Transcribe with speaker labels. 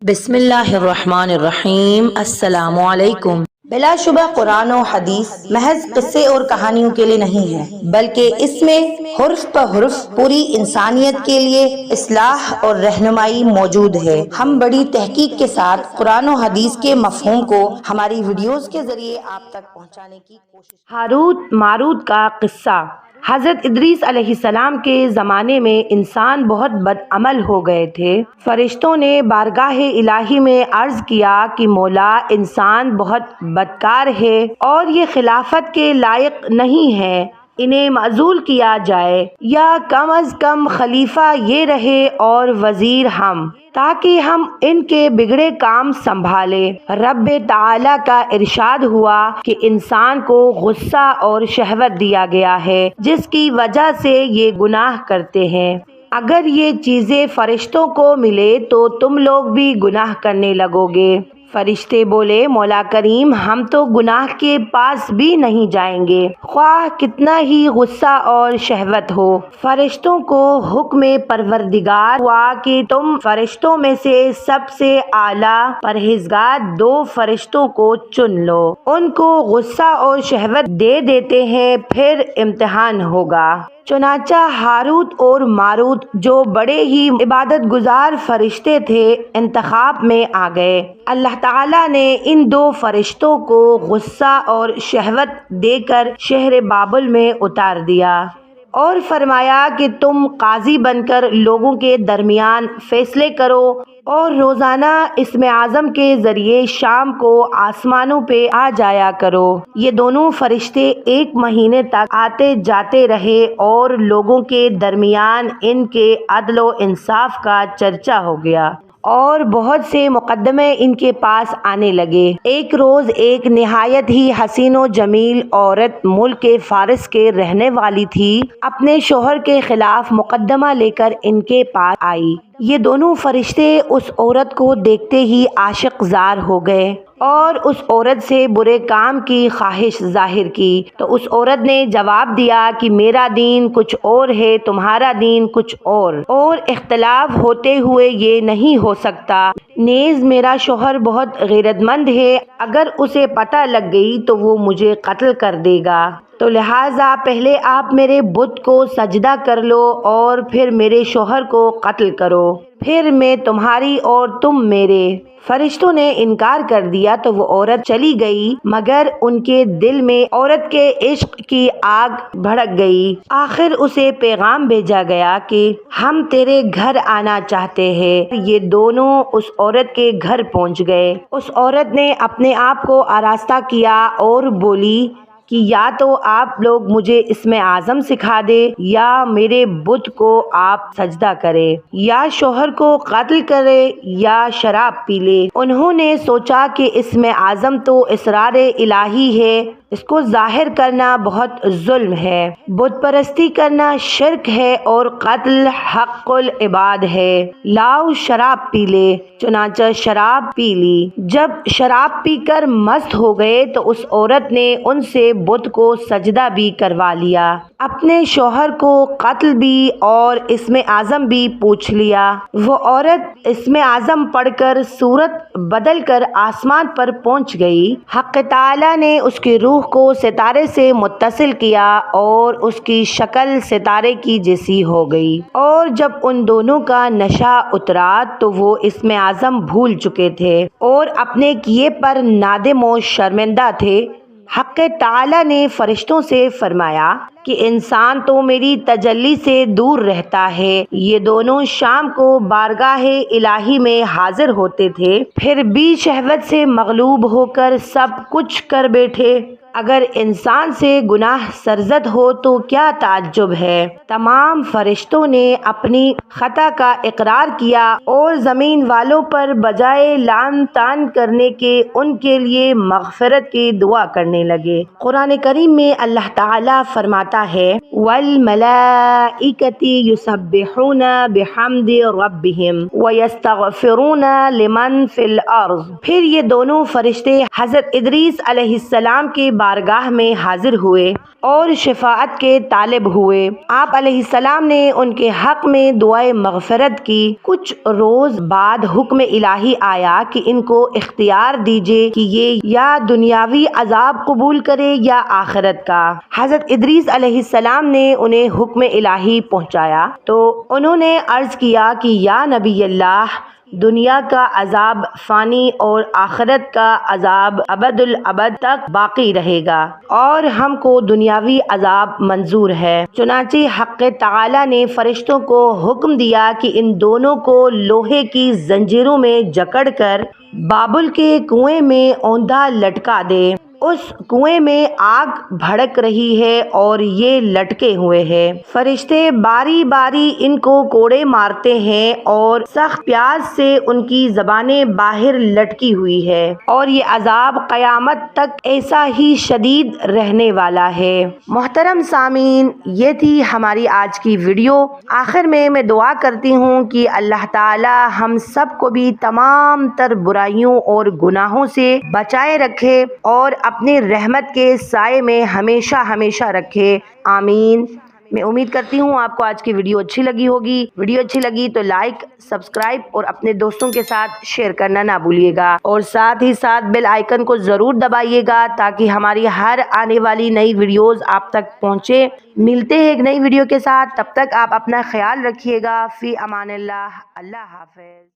Speaker 1: بسم اللہ الرحمن الرحیم۔ السلام علیکم۔ بلا شبہ قرآن و حدیث محض قصے اور کہانیوں کے لیے نہیں ہے، بلکہ اس میں حرف بہ حرف پوری انسانیت کے لیے اصلاح اور رہنمائی موجود ہے۔ ہم بڑی تحقیق کے ساتھ قرآن و حدیث کے مفہوم کو ہماری ویڈیوز کے ذریعے آپ تک پہنچانے کی کوشش۔ ہاروت ماروت کا قصہ۔ حضرت ادریس علیہ السلام کے زمانے میں انسان بہت بدعمل ہو گئے تھے۔ فرشتوں نے بارگاہ الہی میں عرض کیا کہ مولا، انسان بہت بدکار ہے اور یہ خلافت کے لائق نہیں ہے، انہیں معزول کیا جائے، یا کم از کم خلیفہ یہ رہے اور وزیر ہم، تاکہ ہم ان کے بگڑے کام سنبھالیں۔ رب تعالیٰ کا ارشاد ہوا کہ انسان کو غصہ اور شہوت دیا گیا ہے، جس کی وجہ سے یہ گناہ کرتے ہیں۔ اگر یہ چیزیں فرشتوں کو ملے تو تم لوگ بھی گناہ کرنے لگو گے۔ فرشتے بولے، مولا کریم، ہم تو گناہ کے پاس بھی نہیں جائیں گے، خواہ کتنا ہی غصہ اور شہوت ہو۔ فرشتوں کو حکم پروردگار ہوا کہ تم فرشتوں میں سے سب سے اعلیٰ پرہیزگار 2 فرشتوں کو چن لو، ان کو غصہ اور شہوت دے دیتے ہیں، پھر امتحان ہوگا۔ چنانچہ ہاروت اور ماروت، جو بڑے ہی عبادت گزار فرشتے تھے، انتخاب میں آ گئے۔ اللہ تعالیٰ نے ان 2 فرشتوں کو غصہ اور شہوت دے کر شہر بابل میں اتار دیا اور فرمایا کہ تم قاضی بن کر لوگوں کے درمیان فیصلے کرو، اور روزانہ اسم اعظم کے ذریعے شام کو آسمانوں پہ آ جایا کرو۔ یہ دونوں فرشتے 1 مہینے تک آتے جاتے رہے اور لوگوں کے درمیان ان کے عدل و انصاف کا چرچا ہو گیا اور بہت سے مقدمے ان کے پاس آنے لگے۔ ایک روز ایک نہایت ہی حسین و جمیل عورت ملک فارس کے رہنے والی تھی، اپنے شوہر کے خلاف مقدمہ لے کر ان کے پاس آئی۔ یہ دونوں فرشتے اس عورت کو دیکھتے ہی عاشق زار ہو گئے اور اس عورت سے برے کام کی خواہش ظاہر کی، تو اس عورت نے جواب دیا کہ میرا دین کچھ اور ہے، تمہارا دین کچھ اور اختلاف ہوتے ہوئے یہ نہیں ہو سکتا۔ نیز میرا شوہر بہت غیرت مند ہے، اگر اسے پتہ لگ گئی تو وہ مجھے قتل کر دے گا، تو لہٰذا پہلے آپ میرے بت کو سجدہ کر لو اور پھر میرے شوہر کو قتل کرو، پھر میں تمہاری اور تم میرے۔ فرشتوں نے انکار کر دیا تو وہ عورت چلی گئی، مگر ان کے دل میں عورت کے عشق کی آگ بھڑک گئی۔ آخر اسے پیغام بھیجا گیا کہ ہم تیرے گھر آنا چاہتے ہیں۔ یہ دونوں اس عورت کے گھر پہنچ گئے۔ اس عورت نے اپنے آپ کو آراستہ کیا اور بولی کہ یا تو آپ لوگ مجھے اسم اعظم سکھا دے، یا میرے بت کو آپ سجدہ کرے، یا شوہر کو قتل کرے، یا شراب پی لے۔ انہوں نے سوچا کہ اسم اعظم تو اسرار الہی ہے، اس کو ظاہر کرنا بہت ظلم ہے، بت پرستی کرنا شرک ہے اور قتل حق العباد ہے، لاؤ شراب پی لے۔ چنانچہ شراب پی لی۔ جب شراب پی کر مست ہو گئے تو اس عورت نے ان سے بت کو سجدہ بھی کروا لیا، اپنے شوہر کو قتل بھی اور اسم اعظم بھی پوچھ لیا۔ وہ عورت اسم اعظم پڑھ کر صورت بدل کر آسمان پر پہنچ گئی۔ حق تعالیٰ نے اس کی روح کو ستارے سے متصل کیا اور اس کی شکل ستارے کی جیسی ہو گئی، اور جب ان دونوں کا نشہ اترا تو وہ اسم اعظم بھول چکے تھے اور اپنے کیے پر نادم و شرمندہ تھے۔ حق تعالیٰ نے فرشتوں سے فرمایا کہ انسان تو میری تجلی سے دور رہتا ہے۔ یہ دونوں شام کو بارگاہ الہی میں حاضر ہوتے تھے، پھر بھی شہوت سے مغلوب ہو کر سب کچھ کر بیٹھے۔ اگر انسان سے گناہ سرزد ہو تو کیا تعجب ہے۔ تمام فرشتوں نے اپنی خطا کا اقرار کیا اور زمین والوں پر بجائے لعن طعن کرنے کے ان کے لیے مغفرت کی دعا کرنے لگے۔ قرآن کریم میں اللہ تعالیٰ فرماتا ہے، وَالْمَلَائِكَةِ يُسَبِّحُونَ بِحَمْدِ رَبِّهِمْ وَيَسْتَغْفِرُونَ لِمَنْ فِي الْأَرْضِ۔ پھر یہ دونوں فرشتے حضرت ادریس علیہ السلام کے بارگاہ میں حاضر ہوئے اور شفاعت کے طالب ہوئے۔ آپ علیہ السلام نے ان کے حق میں دعائے مغفرت کی۔ کچھ روز بعد حکم الہی آیا کہ ان کو اختیار دیجیے کہ یہ یا دنیاوی عذاب قبول کرے یا آخرت کا۔ حضرت ادریس علیہ السلام نے انہیں حکم الہی پہنچایا تو انہوں نے عرض کیا کہ یا نبی اللہ، دنیا کا عذاب فانی اور آخرت کا عذاب ابد الابد تک باقی رہے گا، اور ہم کو دنیاوی عذاب منظور ہے۔ چنانچہ حق تعالی نے فرشتوں کو حکم دیا کہ ان دونوں کو لوہے کی زنجیروں میں جکڑ کر بابل کے کنویں میں اوندھا لٹکا دے۔ اس کنویں میں آگ بھڑک رہی ہے اور یہ لٹکے ہوئے ہیں۔ فرشتے باری باری ان کو کوڑے مارتے ہیں اور سخت پیاس سے ان کی زبانیں باہر لٹکی ہوئی ہے، اور یہ عذاب قیامت تک ایسا ہی شدید رہنے والا ہے۔ محترم سامعین، یہ تھی ہماری آج کی ویڈیو۔ آخر میں دعا کرتی ہوں کہ اللہ تعالی ہم سب کو بھی تمام تر برائیوں اور گناہوں سے بچائے رکھے اور اپنی رحمت کے سائے میں ہمیشہ ہمیشہ رکھے، آمین۔ میں امید کرتی ہوں آپ کو آج کی ویڈیو اچھی لگی ہوگی۔ ویڈیو اچھی لگی تو لائک، سبسکرائب اور اپنے دوستوں کے ساتھ شیئر کرنا نہ بھولیے گا، اور ساتھ ہی ساتھ بیل آئیکن کو ضرور دبائیے گا تاکہ ہماری ہر آنے والی نئی ویڈیوز آپ تک پہنچے۔ ملتے ہیں ایک نئی ویڈیو کے ساتھ، تب تک آپ اپنا خیال رکھیے گا۔ فی امان اللہ، اللہ حافظ۔